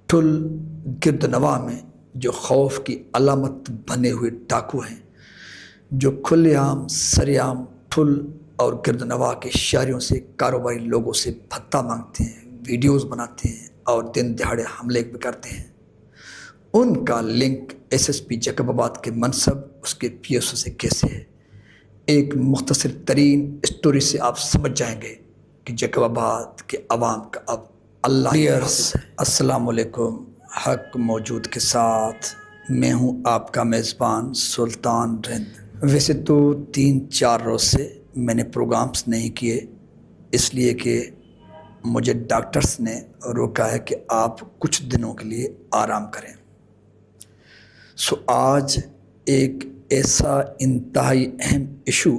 ٹھل گردنوا میں جو خوف کی علامت بنے ہوئے ڈاکو ہیں، جو کھلے عام سریعام ٹھل اور گردنوا کے شہریوں سے، کاروباری لوگوں سے بھتہ مانگتے ہیں، ویڈیوز بناتے ہیں اور دن دہاڑے حملے بھی کرتے ہیں، ان کا link S S P Jacob آباد کے منصب، اس کے پی ایس او سے کیسے ہے؟ ایک مختصر ترین اسٹوری سے آپ سمجھ جائیں گے کہ جیکب آباد کے عوام کا اب اللہ حافظ ہے۔ السلام علیکم، حق موجود کے ساتھ میں ہوں آپ کا میزبان سلطان رند۔ ویسے تو 3-4 روز سے میں نے پروگرامز نہیں کیے، اس لیے کہ مجھے ڈاکٹرز نے روکا ہے کہ آپ کچھ دنوں کے لیے آرام کریں۔ آج ایک ایسا انتہائی اہم ایشو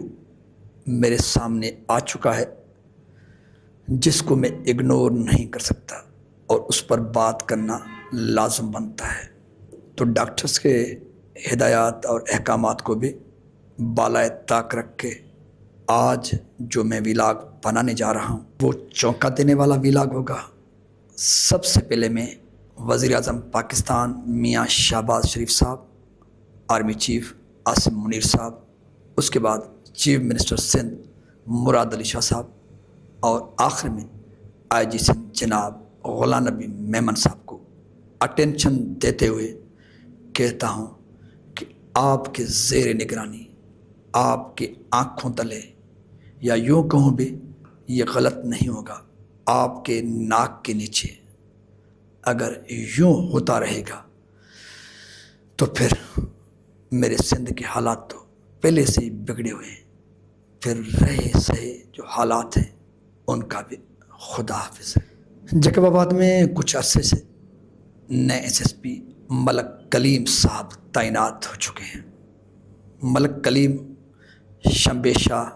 میرے سامنے آ چکا ہے جس کو میں اگنور نہیں کر سکتا اور اس پر بات کرنا لازم بنتا ہے۔ تو ڈاکٹرز کے ہدایات اور احکامات کو بھی بالائے طاق رکھ کے آج جو میں ویلاگ بنانے جا رہا ہوں وہ چونکا دینے والا ویلاگ ہوگا۔ سب سے پہلے میں وزیر اعظم پاکستان میاں شہباز شریف صاحب، آرمی چیف عاصم منیر صاحب، اس کے بعد چیف منسٹر سندھ مراد علی شاہ صاحب، اور آخر میں آئی جی سندھ جناب غلام نبی میمن صاحب کو اٹینشن دیتے ہوئے کہتا ہوں کہ آپ کے زیر نگرانی، آپ کے آنکھوں تلے، یا یوں کہوں بھی یہ غلط نہیں ہوگا، آپ کے ناک کے نیچے اگر یوں ہوتا رہے گا تو پھر میرے سندھ کے حالات تو پہلے سے ہی بگڑے ہوئے ہیں، پھر رہے سہے جو حالات ہیں ان کا بھی خدا حافظ ہے۔ جیکب آباد میں کچھ عرصے سے نئے ایس ایس پی ملک کلیم صاحب تعینات ہو چکے ہیں۔ ملک کلیم شمبے شاہ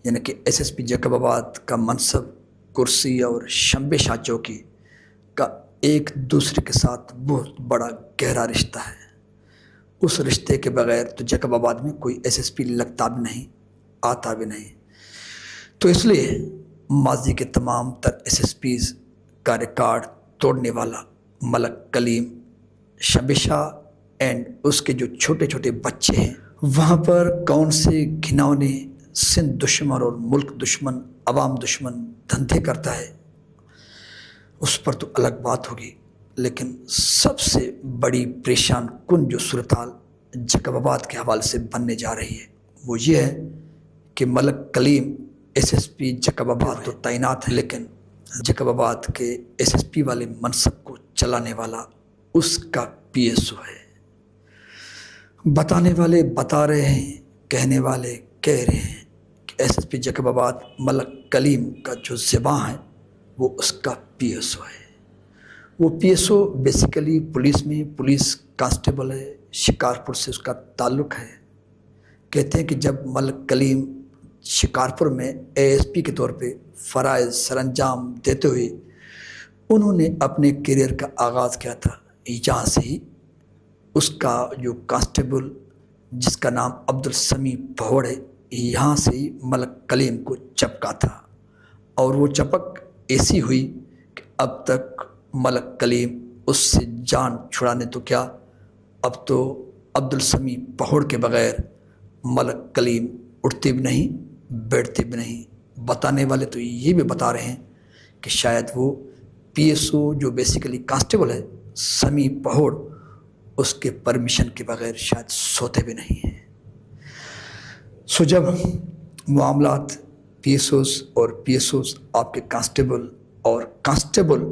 یعنی کہ ایس ایس پی جیکب آباد کا منصب، کرسی اور شمبے شاہ چوکی کا ایک دوسرے کے ساتھ بہت بڑا گہرا رشتہ ہے۔ اس رشتے کے بغیر تو جیکب آباد میں کوئی ایس ایس پی لگتا بھی نہیں، آتا بھی نہیں۔ تو اس لیے ماضی کے تمام تر ایس ایس پیز کا ریکارڈ توڑنے والا ملک کلیم شمبے شاہ اینڈ اس کے جو چھوٹے چھوٹے بچے ہیں وہاں پر کون سے گھناؤنے سندھ دشمن اور ملک دشمن، عوام دشمن دھندے کرتا ہے اس پر تو الگ بات ہوگی، لیکن سب سے بڑی پریشان کن جو صورتحال جیکب آباد کے حوالے سے بننے جا رہی ہے وہ یہ ہے کہ ملک کلیم ایس ایس پی جیکب آباد تو تعینات ہے، لیکن جیکب آباد کے ایس ایس پی والے منصب کو چلانے والا اس کا پی ایس او ہے۔ بتانے والے بتا رہے ہیں، کہنے والے کہہ رہے ہیں کہ ایس ایس پی جیکب آباد ملک کلیم کا جو زباں ہے وہ اس کا پی ایس او ہے۔ وہ P S O basically police میں پولیس کانسٹیبل ہے، شکارپور سے اس کا تعلق ہے۔ کہتے ہیں کہ جب ملک کلیم شکارپور میں اے ایس پی کے طور پہ فرائض سر انجام دیتے ہوئے انہوں نے اپنے کیریئر کا آغاز کیا تھا، یہاں سے ہی اس کا جو کانسٹیبل جس کا نام عبدالسمیع بھوڑ ہے یہاں سے ہی ملک کلیم کو چپکا تھا، اور وہ چپک ایسی ہوئی کہ اب تک ملک کلیم اس سے جان چھڑانے تو کیا، اب تو عبدالسمیع بھوڑ کے بغیر ملک کلیم اٹھتے بھی نہیں، بیٹھتے بھی نہیں۔ بتانے والے تو یہ بھی بتا رہے ہیں کہ شاید وہ پی ایس او جو بیسیکلی کانسٹیبل ہے سمیع بھوڑ اس کے پرمیشن کے بغیر شاید سوتے بھی نہیں ہیں۔ جب معاملات پی ایس اوز اور پی ایس اوز آپ کے کانسٹیبل اور کانسٹیبل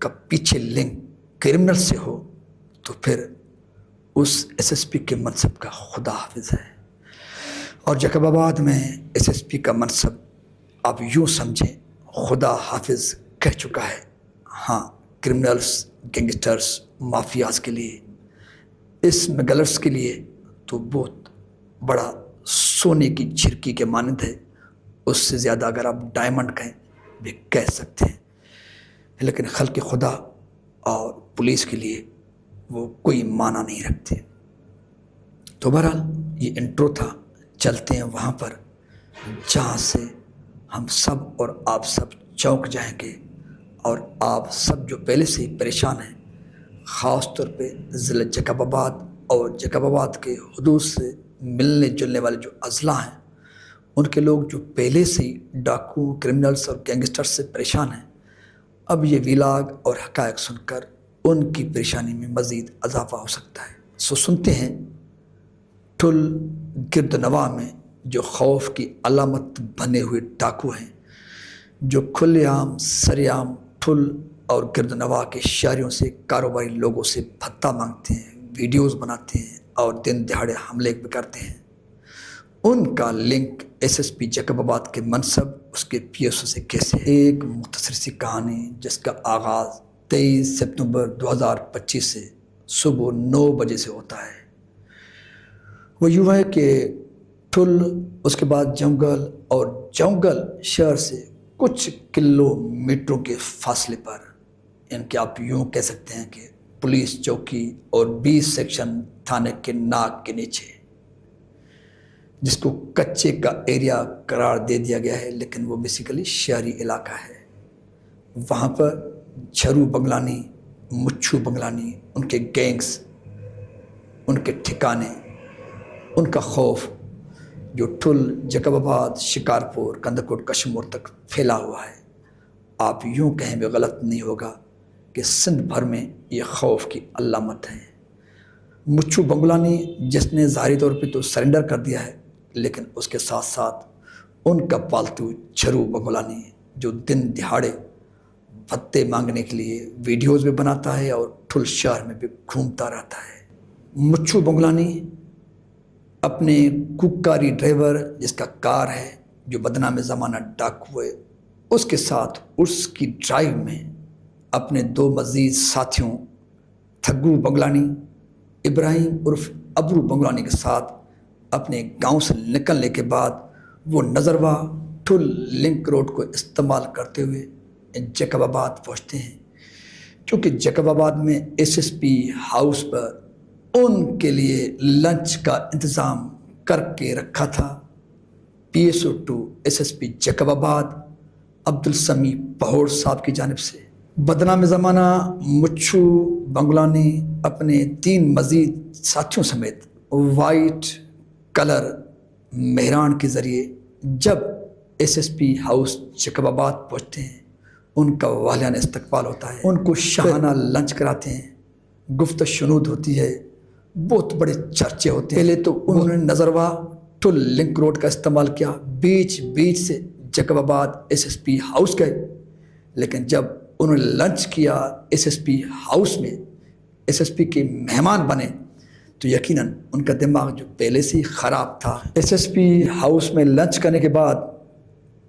کا پیچھے لنک کرمنل سے ہو تو پھر اس ایس ایس پی کے منصب کا خدا حافظ ہے۔ اور جیکب آباد میں ایس ایس پی کا منصب آپ یوں سمجھیں خدا حافظ کہہ چکا ہے۔ ہاں، کرمنلز، گینگسٹرز، مافیاز کے لیے، اس میگلرز کے لیے تو بہت بڑا سونے کی جھرکی کے مانند ہے، اس سے زیادہ اگر آپ ڈائمنڈ کہیں بھی کہہ سکتے ہیں، لیکن خلق خدا اور پولیس کے لیے وہ کوئی معنی نہیں رکھتے۔ تو بہرحال یہ انٹرو تھا، چلتے ہیں وہاں پر جہاں سے ہم سب اور آپ سب چونک جائیں گے اور آپ سب جو پہلے سے ہی پریشان ہیں، خاص طور پہ ضلع جیکب آباد اور جیکب آباد کے حدود سے ملنے جلنے والے جو اضلاع ہیں، ان کے لوگ جو پہلے سے ہی ڈاکو، کرمنلز اور گینگسٹر سے پریشان ہیں، اب یہ ویلاگ اور حقائق سن کر ان کی پریشانی میں مزید اضافہ ہو سکتا ہے۔ سو سنتے ہیں ٹھل گرد نواح میں جو خوف کی علامت بنے ہوئے ڈاکو ہیں، جو کھلے عام سر عام ٹھل اور گرد نواح کے شہریوں سے، کاروباری لوگوں سے بھتہ مانگتے ہیں، ویڈیوز بناتے ہیں اور دن دہاڑے حملے بھی کرتے ہیں۔ ان کا link S S P Jacob آباد کے منصب، اس کے پی ایس او سے کیسے ہے؟ ایک مختصر سی کہانی جس کا آغاز 23 ستمبر 2025 سے صبح 9 بجے سے ہوتا ہے۔ وہ یوں ہے کہ ٹھل، اس کے بعد جنگل، اور جنگل شہر سے کچھ کلو میٹروں کے فاصلے پر، ان کے آپ یوں کہہ سکتے ہیں کہ پولیس چوکی اور 20 سیکشن تھانے کے ناک کے نیچے، جس کو کچے کا ایریا قرار دے دیا گیا ہے، لیکن وہ بیسیکلی شہری علاقہ ہے۔ وہاں پر جھرو بنگلانی، مچھو بنگلانی، ان کے گینگز، ان کے ٹھکانے، ان کا خوف جو ٹھل، جیکب آباد، شکارپور، کندرکوٹ، کشمور تک پھیلا ہوا ہے۔ آپ یوں کہیں بھی غلط نہیں ہوگا کہ سندھ بھر میں یہ خوف کی علامت ہے۔ مچھو بنگلانی جس نے ظاہری طور پہ تو سرنڈر کر دیا ہے، لیکن اس کے ساتھ ساتھ ان کا پالتو جھرو بنگلانی جو دن دہاڑے بھتے مانگنے کے لیے ویڈیوز بھی بناتا ہے اور ٹھل شہر میں بھی گھومتا رہتا ہے۔ مچھو بنگلانی اپنے کوکاری ڈرائیور جس کا کار ہے، جو بدنام زمانہ ڈاکو ہے، اس کے ساتھ اس کی ڈرائیو میں اپنے 2 مزید ساتھیوں تھگو بنگلانی، ابراہیم عرف ابرو بنگلانی کے ساتھ اپنے گاؤں سے نکلنے کے بعد وہ نظروا ٹھل لنک روڈ کو استعمال کرتے ہوئے جیکب آباد پہنچتے ہیں، کیونکہ جیکب آباد میں ایس ایس پی ہاؤس پر ان کے لیے لنچ کا انتظام کر کے رکھا تھا۔ P S O 2 S S P Jacob آباد عبدالسمیع پہوڑ صاحب کی جانب سے بدنام زمانہ مچھو بنگلانی اپنے 3 مزید ساتھیوں سمیت وائٹ کلر مہران کے ذریعے جب S S P house Jacob آباد پہنچتے ہیں، ان کا والیانہ استقبال ہوتا ہے، ان کو شاہانہ لنچ کراتے ہیں، گفت و شنود ہوتی ہے، بہت بڑے چرچے ہوتے ہیں۔ پہلے تو انہوں نے نظروا ٹھل لنک روڈ کا استعمال کیا، بیچ سے جیکب آباد ایس ایس پی ہاؤس گئے، لیکن جب انہوں نے لنچ کیا ایس ایس پی ہاؤس میں، ایس ایس پی کے مہمان بنے، تو یقیناً ان کا دماغ جو پہلے سے ہی خراب تھا۔ ایس ایس پی ہاؤس میں لنچ کرنے کے بعد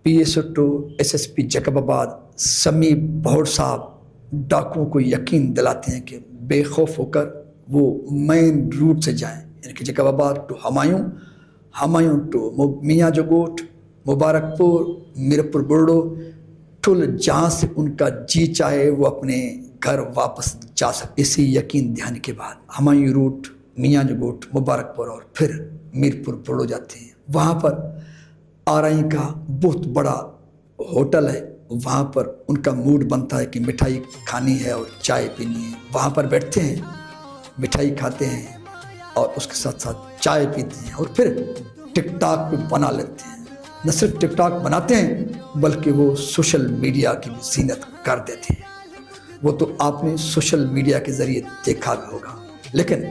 P S O 2 S S P Jacob آباد سمیع پہوڑ صاحب ڈاکوؤں کو یقین دلاتے ہیں کہ بے خوف ہو کر وہ مین روٹ سے جائیں، یعنی کہ جیکب آباد ٹو ہمایوں ٹو میاں جگوٹ، مبارک پور، میرپور بورڈو، ٹھل، جہاں سے ان کا جی چاہے وہ اپنے گھر واپس جا سکتے۔ اسی یقین دہانی کے بعد ہمایوں روٹ، میاں جگوٹ، مبارک پور اور پھر میرپور بورڈو جاتے ہیں۔ وہاں پر آرائی کا بہت بڑا ہوٹل ہے، وہاں پر ان کا موڈ بنتا ہے کہ مٹھائی کھانی ہے اور چائے پینی ہے۔ وہاں پر بیٹھتے ہیں، مٹھائی کھاتے ہیں اور اس کے ساتھ ساتھ چائے پیتے ہیں، اور پھر ٹک ٹاک بھی بنا لیتے ہیں۔ نہ صرف ٹک ٹاک بناتے ہیں بلکہ وہ سوشل میڈیا کی بھی زینت کر دیتے ہیں۔ وہ تو آپ نے سوشل میڈیا کے ذریعے دیکھا بھی ہوگا، لیکن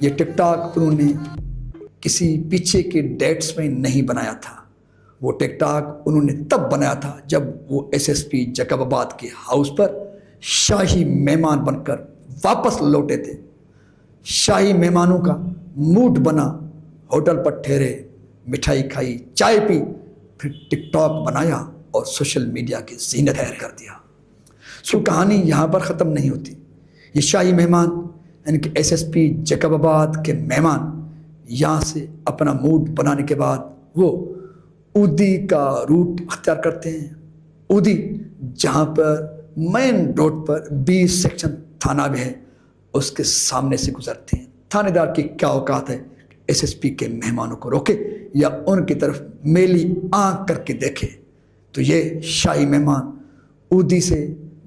یہ ٹک ٹاک انہوں نے کسی پیچھے کے ڈیٹس میں نہیں بنایا تھا۔ وہ ٹک ٹاک انہوں نے تب بنایا تھا جب وہ ایس ایس پی جیکب آباد کے ہاؤس پر شاہی مہمان بن کر واپس لوٹے تھے۔ شاہی مہمانوں کا موڈ بنا، ہوٹل پر ٹھہرے، مٹھائی کھائی، چائے پی، پھر ٹک ٹاک بنایا اور سوشل میڈیا کی زینت کر دیا۔ سو کہانی یہاں پر ختم نہیں ہوتی۔ یہ شاہی مہمان یعنی کہ ایس ایس پی جیکب آباد کے مہمان یہاں سے اپنا موڈ بنانے کے بعد وہ اودی کا روٹ اختیار کرتے ہیں۔ اودی جہاں پر مین روڈ پر 20 سیکشن تھانہ بھی ہے، اس کے سامنے سے گزرتے ہیں۔ تھانے دار کی کیا اوقات ہے ایس ایس پی کے مہمانوں کو روکے یا ان کی طرف میلی آنکھ کر کے دیکھے؟ تو یہ شاہی مہمان اودی سے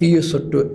PSO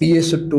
PSO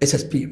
SSP